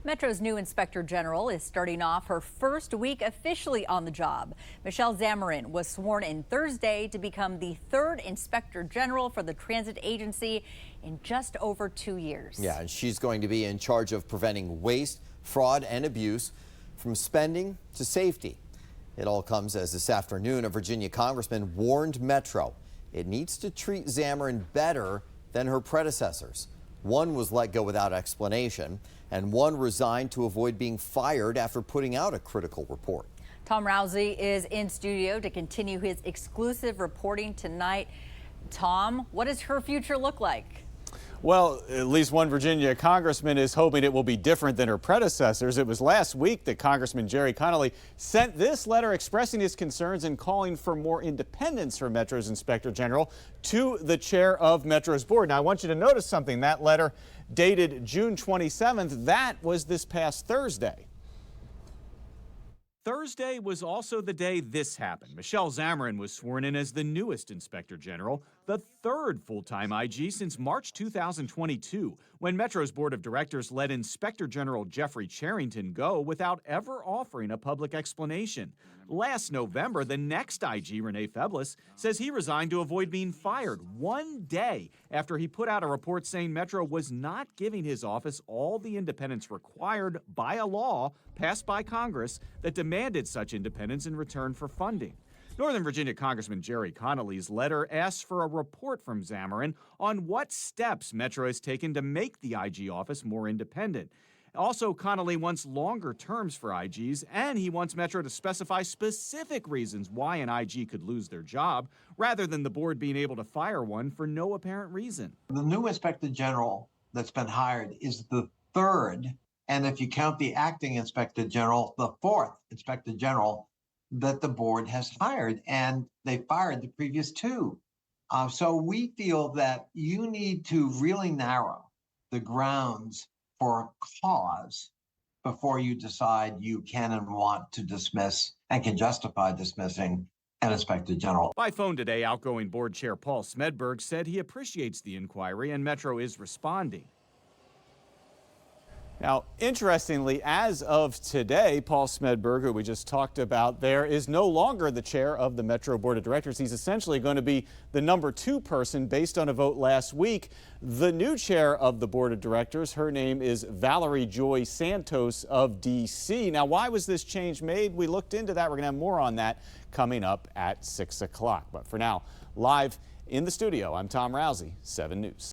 Metro's new Inspector General is starting off her first week officially on the job. Michelle Zamarin was sworn in Thursday to become the third Inspector General for the transit agency in just over 2 years. Yeah, and she's going to be in charge of preventing waste, fraud, and abuse, from spending to safety. It all comes as this afternoon a Virginia congressman warned Metro it needs to treat Zamarin better than her predecessors. One was let go without explanation, and one resigned to avoid being fired after putting out a critical report. Tom Rousey is in studio to continue his exclusive reporting tonight. Tom, what does her future look like? Well, at least one Virginia congressman is hoping it will be different than her predecessors. It was last week that Congressman Gerry Connolly sent this letter expressing his concerns and calling for more independence for Metro's Inspector General to the chair of Metro's board. Now, I want you to notice something. That letter dated June 27th. That was this past Thursday. Thursday was also the day this happened. Michelle Zamarin was sworn in as the newest Inspector General, the third full-time IG since March 2022, when Metro's board of directors let Inspector General Jeffrey Charrington go without ever offering a public explanation. Last November, the next IG, Renee Feblis, says he resigned to avoid being fired 1 day after he put out a report saying Metro was not giving his office all the independence required by a law passed by Congress that demanded such independence in return for funding. Northern Virginia Congressman Gerry Connolly's letter asks for a report from Zamarin on what steps Metro has taken to make the IG office more independent. Also, Connolly wants longer terms for IGs, and he wants Metro to specify specific reasons why an IG could lose their job, rather than the board being able to fire one for no apparent reason. The new Inspector General that's been hired is the third, and if you count the acting Inspector General, the fourth Inspector General that the board has hired, and they fired the previous two. So we feel that you need to really narrow the grounds for cause before you decide you can and want to dismiss and can justify dismissing an Inspector General. By phone today, outgoing board chair Paul Smedberg said he appreciates the inquiry and Metro is responding. Now, interestingly, as of today, Paul Smedberg, who we just talked about there, is no longer the chair of the Metro Board of Directors. He's essentially going to be the number 2 person based on a vote last week. The new chair of the Board of Directors, her name is Valerie Joy Santos of D.C. Now, why was this change made? We looked into that. We're going to have more on that coming up at 6 o'clock. But for now, live in the studio, I'm Tom Rousey, 7 News.